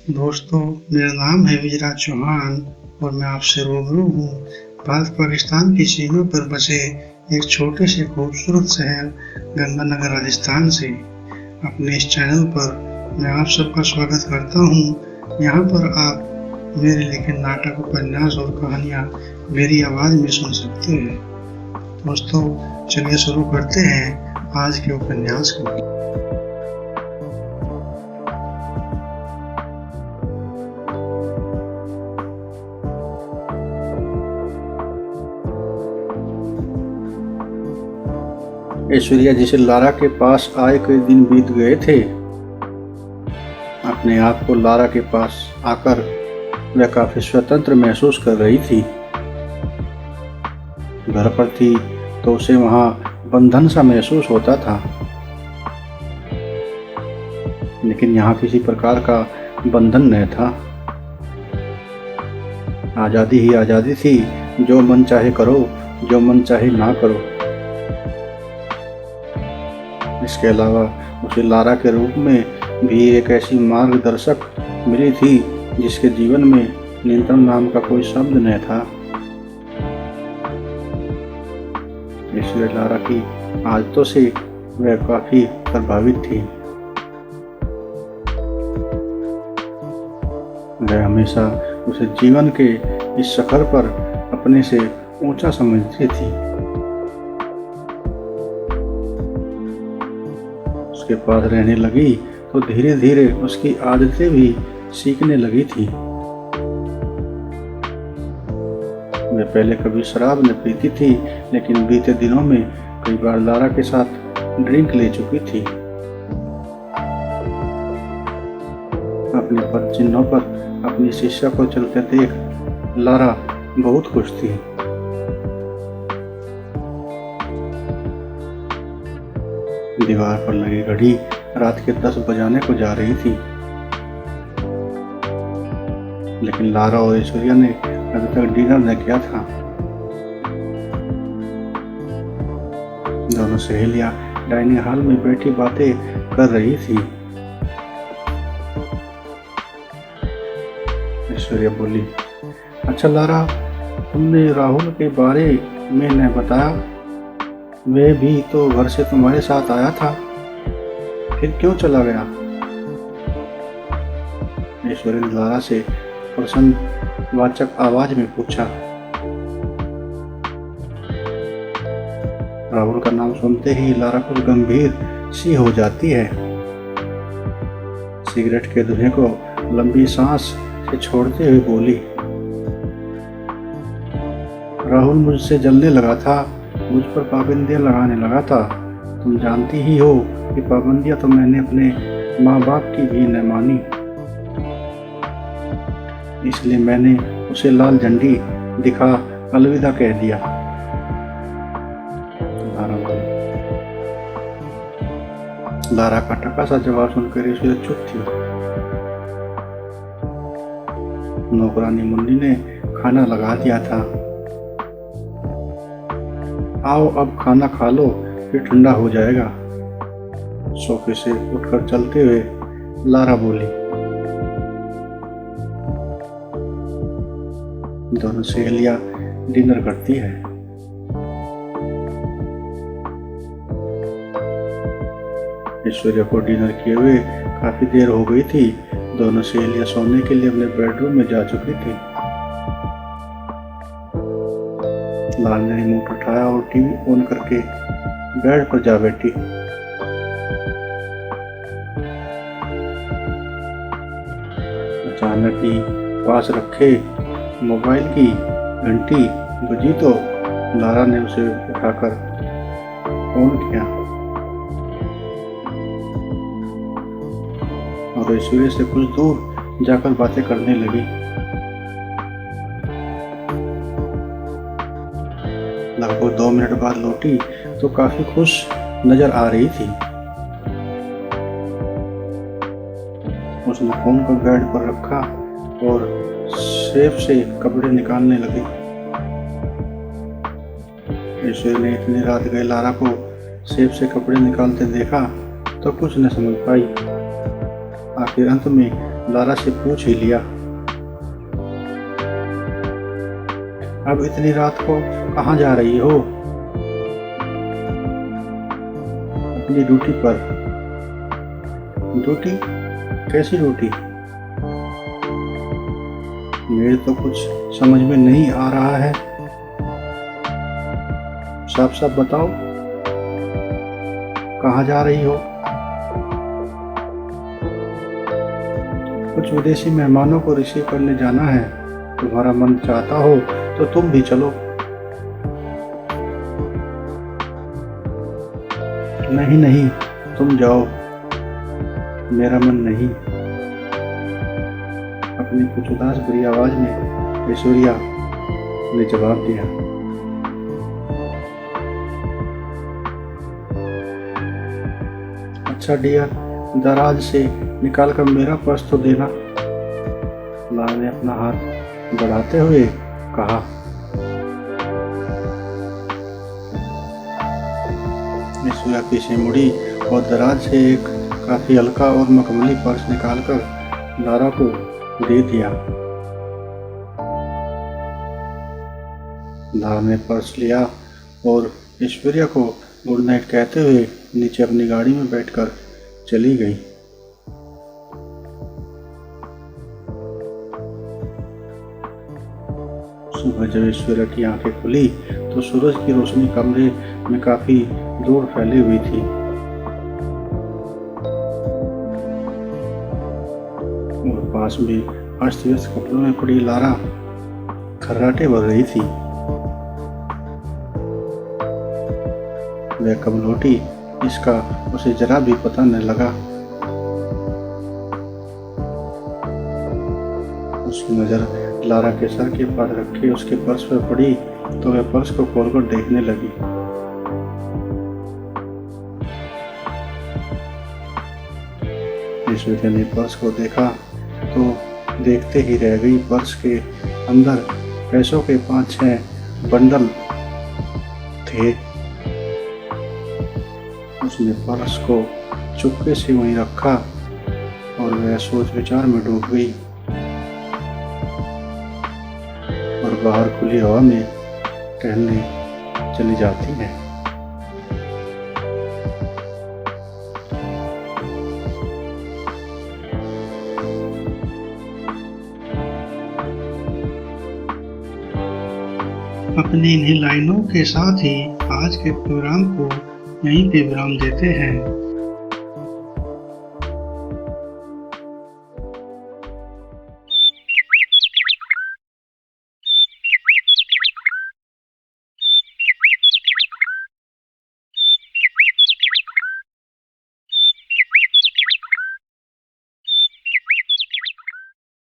दोस्तों, मेरा नाम है विजयराज चौहान और मैं आपसे रूबरू हूँ भारत-पाकिस्तान की सीमा पर बसे एक छोटे से खूबसूरत शहर गंगानगर राजस्थान से। अपने इस चैनल पर मैं आप सबका स्वागत करता हूँ। यहाँ पर आप मेरे लिखे नाटक, उपन्यास और कहानियाँ मेरी आवाज़ में सुन सकते हैं। दोस्तों, चलिए शुरू करते हैं आज के उपन्यास को। ऐश्वर्या जिसे लारा के पास आए कई दिन बीत गए थे। अपने आप को लारा के पास आकर वह काफी स्वतंत्र महसूस कर रही थी। घर पर थी तो उसे वहां बंधन सा महसूस होता था, लेकिन यहाँ किसी प्रकार का बंधन नहीं था। आजादी ही आजादी थी, जो मन चाहे करो, जो मन चाहे ना करो। इसके अलावा उसे लारा के रूप में भी एक ऐसी मार्गदर्शक मिली थी जिसके जीवन में नियंत्रण नाम का कोई शब्द नहीं था। इसलिए लारा की आदतों से वह काफी प्रभावित थी। वह हमेशा उसे जीवन के इस सफर पर अपने से ऊंचा समझती थी। उसके पास रहने लगी तो धीरे धीरे उसकी आदतें भी सीखने लगी थी। वह पहले कभी शराब न पीती थी, लेकिन बीते दिनों में कई बार लारा के साथ ड्रिंक ले चुकी थी। अपने पद चिन्हों पर अपनी शिष्या को चलते देख लारा बहुत खुश थी। दीवार पर लगी घड़ी रात के 10 बजाने को जा रही थी, लेकिन लारा और ऐश्वर्या ने अभी तक डिनर न किया था। दोनों सहेलियां डाइनिंग हॉल में बैठी बातें कर रही थी। ऐश्वर्या बोली, अच्छा लारा, तुमने राहुल के बारे में न बताया। वह भी तो घर से तुम्हारे साथ आया था, फिर क्यों चला गया? ऐश्वर्या ने लारा से प्रश्नवाचक आवाज में पूछा। राहुल का नाम सुनते ही लारा कुछ गंभीर सी हो जाती है। सिगरेट के धुएं को लंबी सांस से छोड़ते हुए बोली, राहुल मुझसे जलने लगा था, मुझ पर पाबंदियां लगाने लगा था। तुम जानती ही हो कि पाबंदियां तो मैंने अपने माँ बाप की भी न मानी, इसलिए मैंने उसे लाल झंडी दिखा अलविदा कह दिया। लारा का टका सा जवाब सुनकर ऐश्वर्या चुप थी। नौकरानी मुन्नी ने खाना लगा दिया था। आओ अब खाना खा लो, फिर ठंडा हो जाएगा। सोफे से उठकर चलते हुए लारा बोली। दोनों सहेलियां डिनर करती है। ऐश्वर्या को डिनर किए हुए काफी देर हो गई थी। दोनों सहेलियां सोने के लिए अपने बेडरूम में जा चुकी थी। लाल ने रिमोट उठाया और टीवी ऑन करके बेड पर जा बैठी। अचानक ही पास रखे मोबाइल की घंटी बजी तो लारा ने उसे उठाकर फोन किया और ऐश्वर्या से कुछ दूर जाकर बातें करने लगी। लगभग 2 मिनट बाद लौटी तो काफी खुश नजर आ रही थी। उसने फोन को बेड पर रखा और सेफ से कपड़े निकालने लगी। ऐश्वर्या ने इतनी रात गए लारा को सेफ से कपड़े निकालते देखा तो कुछ न समझ पाई। आखिर अंत में लारा से पूछ ही लिया। अब इतनी रात को कहाँ जा रही हो? अपनी ड्यूटी पर। ड्यूटी? कैसी ड्यूटी? मेरे तो कुछ समझ में नहीं आ रहा है, साफ साफ बताओ, कहाँ जा रही हो? कुछ विदेशी मेहमानों को रिसीव करने जाना है। तुम्हारा मन चाहता हो तो तुम भी चलो। नहीं नहीं, तुम जाओ, मेरा मन नहीं। अपनी कुछ उदास बुरी आवाज में ऐश्वर्या ने जवाब दिया। अच्छा डियर, दराज से निकालकर मेरा पर्स तो देना। लारा ने अपना हाथ बढ़ाते हुए कहा। ऐश्वर्या पीछे मुड़ी और दराज से एक काफी हल्का और मखमली पर्स निकालकर लारा को दे दिया। लारा ने पर्स लिया और ऐश्वर्या को गुड नाइट कहते हुए नीचे अपनी गाड़ी में बैठकर चली गई। सुबह जब ऐश्वर्या की आंखें खुली तो सूरज की रोशनी कमरे में काफी दूर फैली हुई थी। और पास में अस्त व्यस्त कपड़ों में पड़ी लारा खर्राटे भर रही थी। वह कब लौटी इसका उसे जरा भी पता न लगा। उसकी नजर लारा के सर के पास रखे उसके पर्स पर पड़ी तो वह पर्स को खोलकर देखने लगी। ऐश्वर्या ने पर्स को देखा तो देखते ही रह गई। पर्स के अंदर पैसों के 5-6 बंडल थे। उसने पर्स को चुपके से वहीं रखा और वह सोच विचार में डूब गई और बाहर खुली हवा में टहलने चली जाती है। अपनी इन्हीं लाइनों के साथ ही आज के प्रोग्राम को यहीं पे विराम देते हैं।